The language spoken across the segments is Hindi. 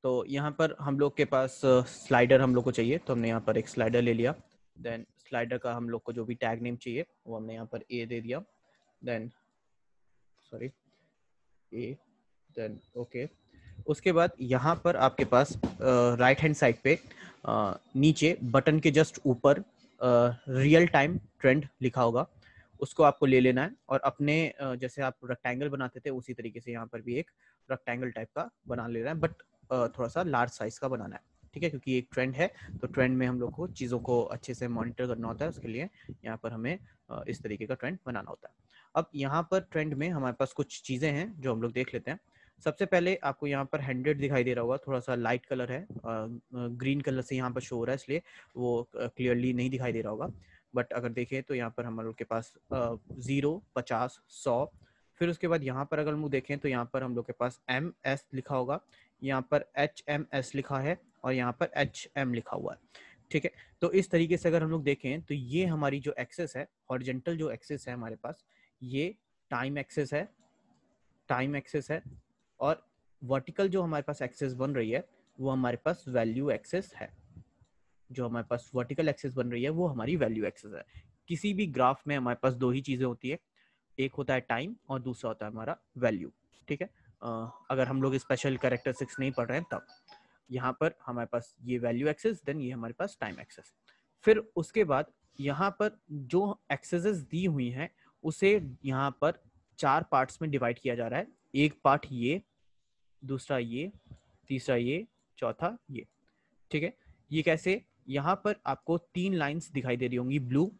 तो यहाँ पर हम लोग के पास स्लाइडर हम लोग को चाहिए, तो हमने यहाँ पर एक स्लाइडर ले लिया। देन स्लाइडर का हम लोग को जो भी टैग नेम चाहिए वो हमने यहाँ पर ए दे दिया। देन सॉरी ए, देन ओके। उसके बाद यहाँ पर आपके पास राइट हैंड साइड पे नीचे बटन के जस्ट ऊपर रियल टाइम ट्रेंड लिखा होगा, उसको आपको ले लेना है और अपने जैसे आप रेक्टेंगल बनाते थे उसी तरीके से यहाँ पर भी एक रेक्टेंगल टाइप का बना लेना है, बट थोड़ा सा लार्ज साइज का बनाना है, ठीक है, क्योंकि एक ट्रेंड है तो ट्रेंड में हम लोग को चीज़ों को अच्छे से मॉनिटर करना होता है, उसके लिए यहाँ पर हमें इस तरीके का ट्रेंड बनाना होता है। अब यहाँ पर ट्रेंड में हमारे पास कुछ चीज़ें हैं जो हम लोग देख लेते हैं। सबसे पहले आपको यहाँ पर 100 दिखाई दे रहा होगा, थोड़ा सा लाइट कलर है, ग्रीन कलर से यहाँ पर शो हो रहा है इसलिए वो क्लियरली नहीं दिखाई दे रहा होगा। बट अगर देखें तो यहाँ पर हम लोग के पास 0, 50, 100, फिर उसके बाद यहाँ पर अगर हम लोग देखें तो यहाँ पर हम लोग के पास MS लिखा होगा, यहाँ पर HMS लिखा है और यहाँ पर HM लिखा हुआ है, ठीक है। तो इस तरीके से अगर हम लोग देखें तो ये हमारी जो एक्सेस है, हॉरिजॉन्टल जो एक्सेस है हमारे पास, ये टाइम एक्सेस है, टाइम एक्सेस है, और वर्टिकल जो हमारे पास एक्सेस बन रही है वो हमारे पास वैल्यू एक्सेस है। जो हमारे पास वर्टिकल एक्सेस बन रही है वो हमारी वैल्यू एक्सेस है। किसी भी ग्राफ में हमारे पास दो ही चीजें होती है, एक होता है टाइम और दूसरा होता है हमारा वैल्यू, ठीक है। अगर हम लोग स्पेशल कैरेक्टरिस्टिक्स नहीं पढ़ रहे हैं तब यहाँ पर हमारे पास ये वैल्यू एक्सेस, देन ये हमारे पास टाइम एक्सेस। फिर उसके बाद यहाँ पर जो एक्सेसेस दी हुई हैं उसे यहाँ पर 4 पार्ट्स में डिवाइड किया जा रहा है। एक पार्ट ये, दूसरा ये, तीसरा ये, चौथा ये, ठीक है। ये कैसे? यहाँ पर आपको 3 लाइंस दिखाई दे रही होंगी ब्लू।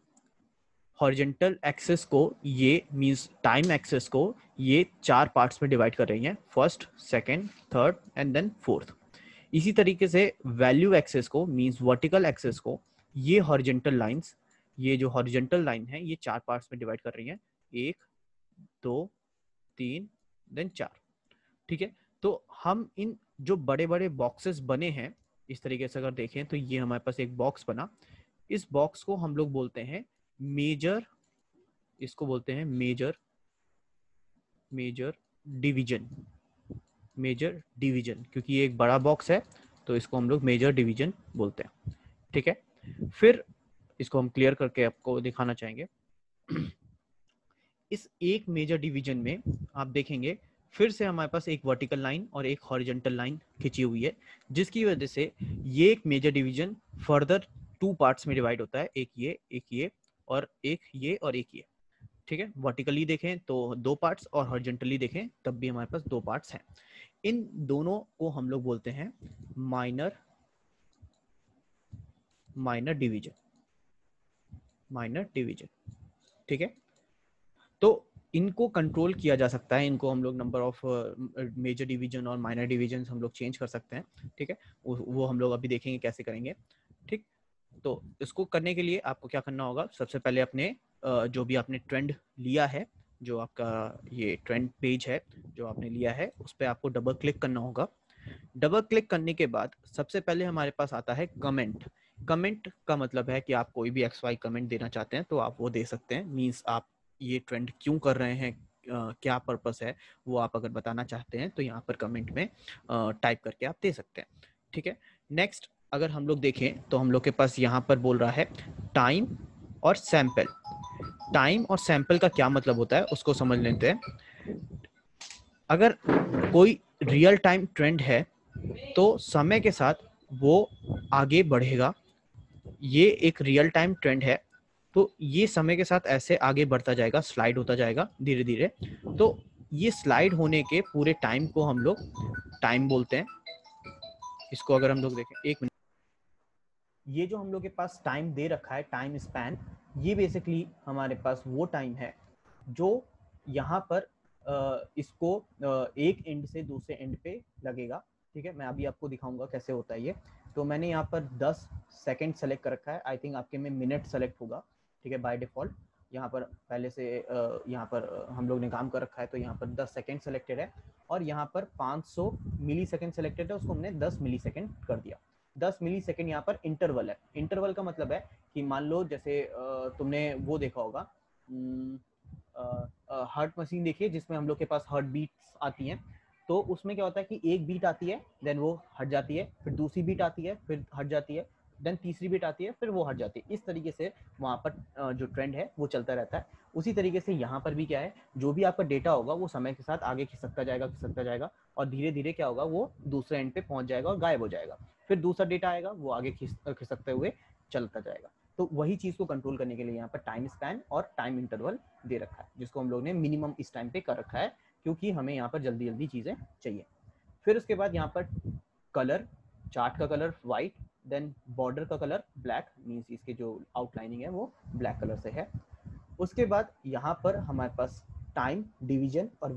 हॉरिजॉन्टल एक्सेस को, ये मींस टाइम एक्सेस को, ये 4 पार्ट्स में डिवाइड कर रही हैं, first, second, third and then fourth. इसी तरीके से वैल्यू एक्सेस को मींस वर्टिकल एक्सेस को, ये हॉरिजॉन्टल लाइंस, ये जो हॉरिजॉन्टल लाइन है ये 4 पार्ट्स में डिवाइड कर रही हैं, 1, 2, 3 देन 4, ठीक है। तो हम इन जो बड़े बड़े बॉक्सेस बने हैं इस तरीके से अगर देखें तो ये हमारे पास एक बॉक्स बना, इस बॉक्स को हम लोग बोलते हैं मेजर, इसको बोलते हैं मेजर डिवीजन, मेजर डिवीजन, क्योंकि ये एक बड़ा बॉक्स है तो इसको हम लोग मेजर डिवीजन बोलते हैं, ठीक है। फिर इसको हम क्लियर करके आपको दिखाना चाहेंगे। इस एक मेजर डिवीजन में आप देखेंगे फिर से हमारे पास एक वर्टिकल लाइन और एक हॉरिजॉन्टल लाइन खिंची हुई है, जिसकी वजह से ये एक मेजर डिवीजन फर्दर 2 पार्ट्स में डिवाइड होता है, एक ये और एक ये और एक ये, ठीक है। वर्टिकली देखें तो 2 पार्ट्स और हॉरिजॉन्टली देखें तब भी हमारे पास 2 पार्ट्स हैं। इन दोनों को हम लोग बोलते हैं माइनर डिवीजन, ठीक है। तो इनको कंट्रोल किया जा सकता है, इनको हम लोग नंबर ऑफ मेजर डिवीजन और माइनर डिवीजन हम लोग चेंज कर सकते हैं, ठीक है। वो हम लोग अभी देखेंगे कैसे करेंगे, ठीक। तो इसको करने के लिए आपको क्या करना होगा, सबसे पहले अपने जो भी आपने ट्रेंड लिया है, जो आपका ये ट्रेंड पेज है जो आपने लिया है, उस पर आपको डबल क्लिक करना होगा। डबल क्लिक करने के बाद सबसे पहले हमारे पास आता है कमेंट। कमेंट का मतलब है कि आप कोई भी XY कमेंट देना चाहते हैं तो आप वो दे सकते हैं, मीन्स आप ये ट्रेंड क्यों कर रहे हैं, क्या पर्पस है, वो आप अगर बताना चाहते हैं तो यहाँ पर कमेंट में टाइप करके आप दे सकते हैं, ठीक है। नेक्स्ट अगर हम लोग देखें तो हम लोग के पास यहाँ पर बोल रहा है टाइम और सैंपल। टाइम और सैंपल का क्या मतलब होता है उसको समझ लेते हैं। अगर कोई रियल टाइम ट्रेंड है तो समय के साथ वो आगे बढ़ेगा, ये एक रियल टाइम ट्रेंड है तो ये समय के साथ ऐसे आगे बढ़ता जाएगा, स्लाइड होता जाएगा धीरे धीरे। तो ये स्लाइड होने के पूरे टाइम को हम लोग टाइम बोलते हैं। इसको अगर हम लोग देखें, एक मिनट, ये जो हम लोग के पास टाइम दे रखा है, टाइम स्पैन, ये बेसिकली हमारे पास वो टाइम है जो यहाँ पर इसको एक एंड से दूसरे एंड पे लगेगा, ठीक है। मैं अभी आपको दिखाऊंगा कैसे होता है ये। तो मैंने यहाँ पर 10 सेकंड सेलेक्ट कर रखा है, आई थिंक आपके में मिनट सेलेक्ट होगा, ठीक है, बाय डिफॉल्ट। यहाँ पर पहले से यहाँ पर हम लोग ने काम कर रखा है तो यहाँ पर 10 सेकंड सेलेक्टेड है और यहाँ पर 500 मिली सेकेंड सेलेक्टेड है, उसको हमने 10 मिली सेकेंड कर दिया। 10 मिली सेकेंड यहाँ पर इंटरवल है। इंटरवल का मतलब है कि मान लो जैसे तुमने वो देखा होगा, हार्ट मशीन देखिए जिसमें हम लोग के पास हार्ट बीट्स आती हैं, तो उसमें क्या होता है कि एक बीट आती है, देन वो हट जाती है, फिर दूसरी बीट आती है, फिर हट जाती है, देन तीसरी बीट आती है, फिर वो हट जाती है। इस तरीके से वहाँ पर जो ट्रेंड है वो चलता रहता है। उसी तरीके से यहाँ पर भी क्या है, जो भी आपका डेटा होगा वो समय के साथ आगे खिसकता जाएगा और धीरे धीरे क्या होगा, वो दूसरे एंड पे पहुंच जाएगा और गायब हो जाएगा। फिर दूसरा डेटा आएगा, वो आगे खिसकते हुए चलता जाएगा। तो वही चीज़ को कंट्रोल करने के लिए यहाँ पर टाइम स्पैन और टाइम इंटरवल दे रखा है, जिसको हम लोग ने मिनिमम इस टाइम पे कर रखा है, क्योंकि हमें यहाँ पर जल्दी जल्दी चीज़ें चाहिए। फिर उसके बाद यहाँ पर कलर, चार्ट का कलर वाइट, देन बॉर्डर का कलर ब्लैक, मीन्स इसके जो आउटलाइनिंग है वो ब्लैक कलर से है। उसके बाद यहाँ पर हमारे पास टाइम डिवीजन और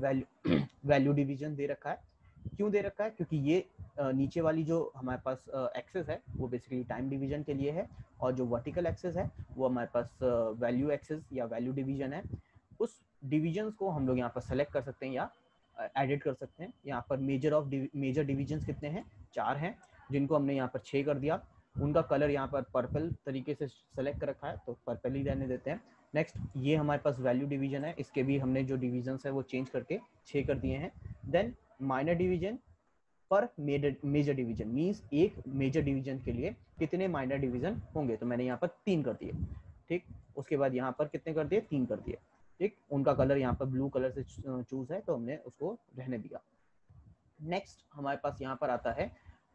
वैल्यू डिवीजन दे रखा है। क्यों दे रखा है? क्योंकि ये नीचे वाली जो हमारे पास एक्सेस है वो बेसिकली टाइम डिवीजन के लिए है, और जो वर्टिकल एक्सेस है वो हमारे पास वैल्यू एक्सेस या वैल्यू डिवीजन है। उस डिवीजन्स को हम लोग यहाँ पर सेलेक्ट कर सकते हैं या एडिट कर सकते हैं। यहाँ पर मेजर डिवीजन्स कितने हैं? 4 हैं, जिनको हमने यहाँ पर 6 कर दिया। उनका कलर यहाँ पर पर्पल तरीके से सेलेक्ट कर रखा है, तो पर्पल ही रहने देते हैं। नेक्स्ट, ये हमारे पास वैल्यू डिवीजन है, इसके भी हमने जो डिवीजन्स है वो चेंज करके 6 कर दिए हैं। देन माइनर डिवीजन पर मेजर डिवीजन, मींस एक मेजर डिवीजन के लिए कितने माइनर डिवीजन होंगे, तो मैंने यहाँ पर 3 कर दिए। ठीक, उसके बाद यहाँ पर कितने कर दिए? 3 कर दिए। ठीक, उनका कलर यहाँ पर ब्लू कलर से चूज है, तो हमने उसको रहने दिया। नेक्स्ट हमारे पास यहाँ पर आता है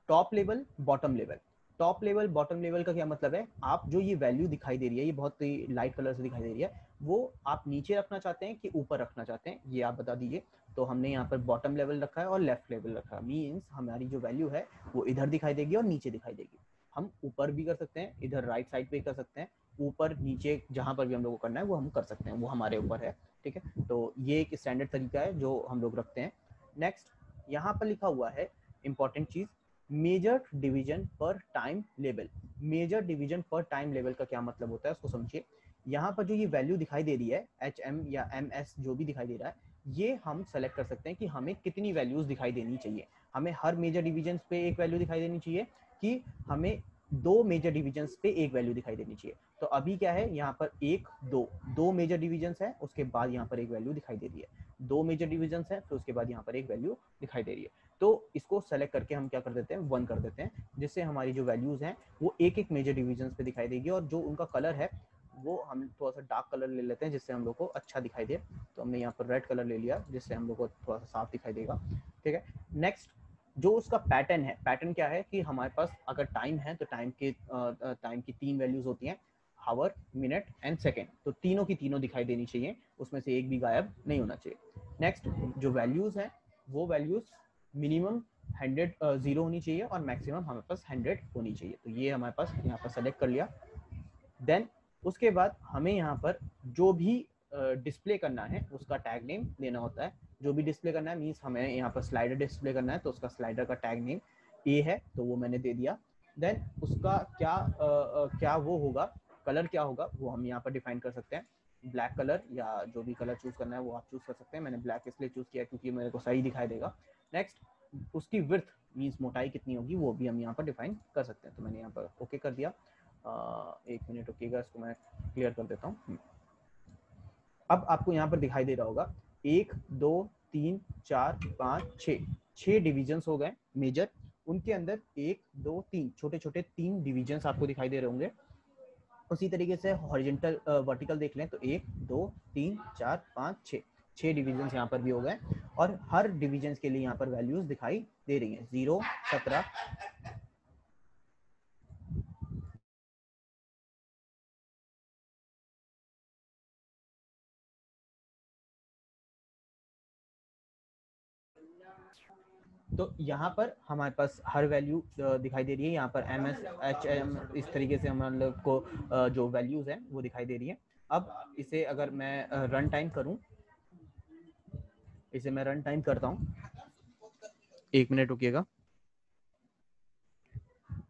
top level bottom level. Top level bottom level का क्या मतलब है? आप जो ये वैल्यू दिखाई दे रही है, ये बहुत ही लाइट कलर से दिखाई दे रही है, वो आप नीचे रखना चाहते हैं कि ऊपर रखना चाहते हैं, ये आप बता दीजिए। तो हमने यहाँ पर बॉटम लेवल रखा है और लेफ्ट लेवल रखा है, मीन्स हमारी जो वैल्यू है वो इधर दिखाई देगी और नीचे दिखाई देगी। हम ऊपर भी कर सकते हैं, इधर राइट साइड पे कर सकते हैं, ऊपर नीचे जहाँ पर भी हम लोग को करना है वो हम कर सकते हैं, वो हमारे ऊपर है। ठीक है, तो ये एक स्टैंडर्ड तरीका है जो हम लोग रखते हैं। नेक्स्ट, यहाँ पर लिखा हुआ है इंपॉर्टेंट चीज, मेजर डिवीजन पर टाइम लेवल। मेजर डिवीजन पर टाइम लेवल का क्या मतलब होता है उसको समझिए। यहाँ पर जो ये वैल्यू दिखाई दे रही है, HM या MS जो भी दिखाई दे रहा है, ये हम सेलेक्ट कर सकते हैं कि हमें कितनी वैल्यूज दिखाई देनी चाहिए। हमें हर मेजर डिवीजन पे एक वैल्यू दिखाई देनी चाहिए कि हमें 2 मेजर डिवीजन पे एक वैल्यू दिखाई देनी चाहिए। तो अभी क्या है, यहाँ पर 1 2 मेजर डिवीजन है, उसके बाद यहाँ पर एक वैल्यू दिखाई दे रही है। 2 मेजर डिवीजन है, तो उसके बाद यहाँ पर एक वैल्यू दिखाई दे रही है। तो इसको सेलेक्ट करके हम क्या कर देते हैं, 1 कर देते हैं, जिससे हमारी जो वैल्यूज हैं वो एक एक मेजर डिवीजन पे दिखाई देगी। और जो उनका कलर है वो हम थोड़ा सा डार्क कलर ले लेते हैं, जिससे हम लोग को अच्छा दिखाई दे। तो हमने यहाँ पर रेड कलर ले लिया, जिससे हम लोग को थोड़ा सा साफ दिखाई देगा। ठीक है, नेक्स्ट, जो उसका पैटर्न है, पैटर्न क्या है कि हमारे पास अगर टाइम है तो टाइम की 3 वैल्यूज होती हैं, हावर, मिनट एंड सेकेंड। तो तीनों की तीनों दिखाई देनी चाहिए, उसमें से एक भी गायब नहीं होना चाहिए। नेक्स्ट, जो वैल्यूज हैं वो वैल्यूज मिनिमम 0 होनी चाहिए और मैक्सिमम हमारे पास 100 होनी चाहिए। तो ये हमारे पास यहाँ पर सेलेक्ट कर लिया। देन उसके बाद हमें यहाँ पर जो भी डिस्प्ले करना है उसका टैग नेम देना होता है। जो भी डिस्प्ले करना है, मीन्स हमें यहाँ पर स्लाइडर डिस्प्ले करना है, तो उसका स्लाइडर का टैग नेम A है, तो वो मैंने दे दिया। देन उसका क्या वो होगा, कलर क्या होगा, वो हम यहाँ पर डिफाइन कर सकते हैं। ब्लैक कलर या जो भी कलर चूज करना है वो आप चूज कर सकते हैं। मैंने ब्लैक इसलिए चूज किया क्योंकि मेरे को सही दिखाई देगा। नेक्स्ट, उसकी विड्थ मीन्स मोटाई कितनी होगी वो भी हम यहाँ पर डिफाइन कर सकते हैं। तो मैंने यहाँ पर ओके कर दिया। 1 मिनट रुकिएगा, इसको मैं क्लियर कर देता हूँ। अब आपको यहाँ पर दिखाई दे रहा होगा 1 2 3 4 5 6 डिविजन्स हो गए मेजर। उनके अंदर 1 2 3 छोटे छोटे 3 डिविजन्स आपको दिखाई दे रहे होंगे। उसी तरीके से हॉरिजॉन्टल वर्टिकल देख लें तो 1 2 3 4 5 6 डिविजन्स यहाँ पर भी हो गए, और हर डिविजन्स के लिए यहाँ पर वैल्यूज दिखाई दे रही हैं, 0 17। तो यहाँ पर हमारे पास हर वैल्यू दिखाई दे रही है। यहाँ पर MS HM इस तरीके से हम लोग को जो वैल्यूज हैं वो दिखाई दे रही है। अब इसे अगर मैं रन टाइम करूं, इसे मैं रन टाइम करता हूं, 1 मिनट रुकिएगा।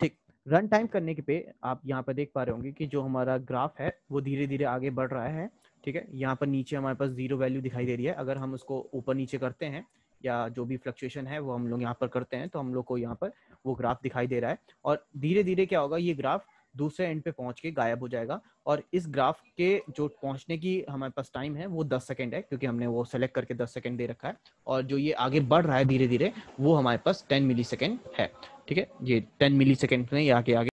ठीक, रन टाइम करने के पे आप यहाँ पर देख पा रहे होंगे कि जो हमारा ग्राफ है वो धीरे धीरे आगे बढ़ रहा है। ठीक है, यहाँ पर नीचे हमारे पास 0 वैल्यू दिखाई दे रही है। अगर हम उसको ऊपर नीचे करते हैं या जो भी फ्लक्चुएशन है वो हम लोग यहाँ पर करते हैं, तो हम लोग को यहाँ पर वो ग्राफ दिखाई दे रहा है। और धीरे धीरे क्या होगा, ये ग्राफ दूसरे एंड पे पहुंच के गायब हो जाएगा। और इस ग्राफ के जो पहुंचने की हमारे पास टाइम है वो 10 सेकंड है, क्योंकि हमने वो सेलेक्ट करके 10 सेकंड दे रखा है। और जो ये आगे बढ़ रहा है धीरे धीरे, वो हमारे पास 10 मिली सेकेंड है। ठीक है, ये 10 मिली सेकेंड में ये आगे